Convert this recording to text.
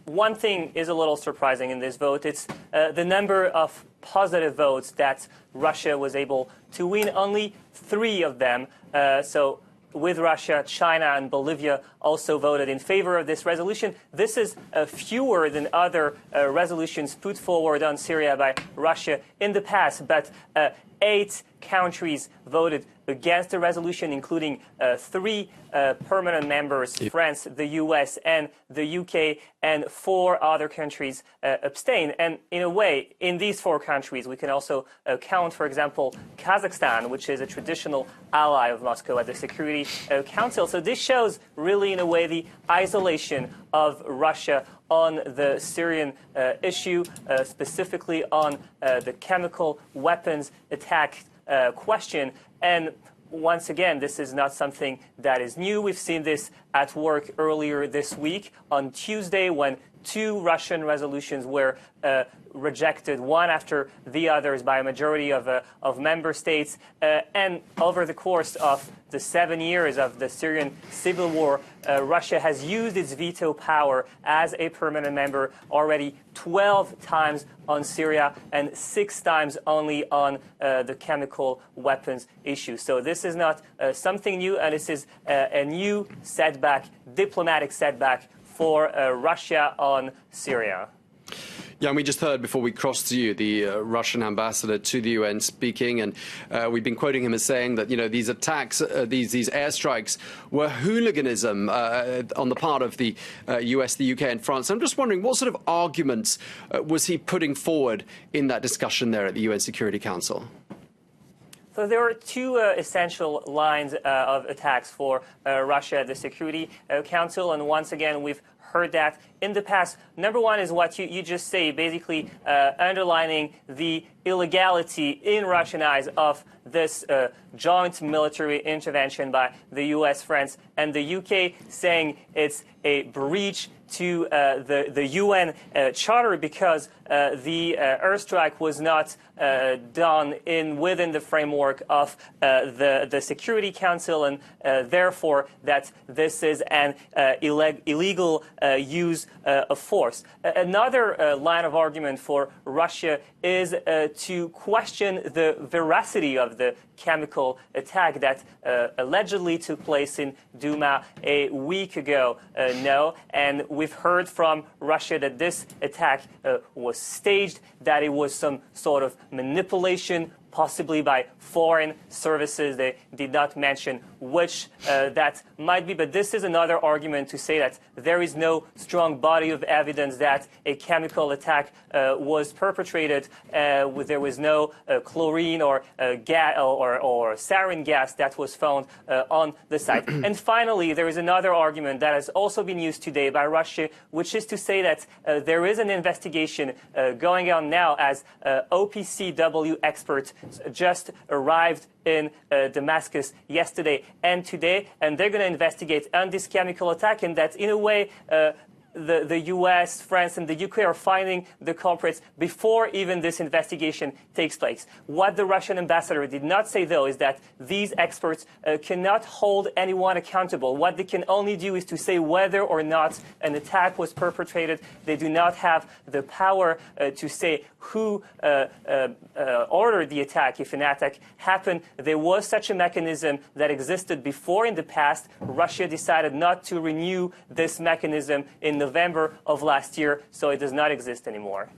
one thing is a little surprising in this vote. It's the number of positive votes that Russia was able to win. Only 3 of them. So with Russia, China, and Bolivia also voted in favor of this resolution. This is fewer than other resolutions put forward on Syria by Russia in the past, but 8 countries voted against the resolution, including 3 permanent members, France, the US, and the UK, and 4 other countries abstained. And in a way, in these 4 countries, we can also count, for example, Kazakhstan, which is a traditional ally of Moscow at the Security Council. So this shows really, in a way, the isolation of Russia on the Syrian issue, specifically on the chemical weapons attack question. And once again, this is not something that is new. We've seen this at work earlier this week on Tuesday when 2 Russian resolutions were rejected, one after the others, by a majority of member states. And over the course of the 7 years of the Syrian civil war, Russia has used its veto power as a permanent member already 12 times on Syria and 6 times only on the chemical weapons issue. So this is not something new, and this is a new setback, diplomatic setback for Russia on Syria. Yeah, and we just heard before we crossed to you the Russian ambassador to the UN speaking, and we've been quoting him as saying that, you know, these attacks, these airstrikes were hooliganism on the part of the US, the UK, and France. I'm just wondering, what sort of arguments was he putting forward in that discussion there at the UN Security Council? So there are 2 essential lines of attacks for Russia at the Security Council, and once again, we've heard that in the past. Number one is what you just say, basically underlining the illegality in Russian eyes of this joint military intervention by the US, France, and the UK, saying it's a breach to the UN Charter because the airstrike was not done within the framework of the Security Council, and therefore that this is an illegal use of force. Another line of argument for Russia is to question the veracity of the chemical attack that allegedly took place in Duma a week ago. And we've heard from Russia that this attack was staged, that it was some sort of manipulation, possibly by foreign services. They did not mention which that might be, but this is another argument to say that there is no strong body of evidence that a chemical attack was perpetrated. There was no chlorine or gas or sarin gas that was found on the site. And finally, there is another argument that has also been used today by Russia, which is to say that there is an investigation going on now as OPCW experts just arrived in Damascus yesterday and today, and they're going to investigate on this chemical attack, and that in a way the US, France, and the UK are finding the culprits before even this investigation takes place. What the Russian ambassador did not say, though, is that these experts cannot hold anyone accountable. What they can only do is to say whether or not an attack was perpetrated. They do not have the power to say who ordered the attack. If an attack happened, there was such a mechanism that existed before in the past. Russia decided not to renew this mechanism in November of last year, so it does not exist anymore.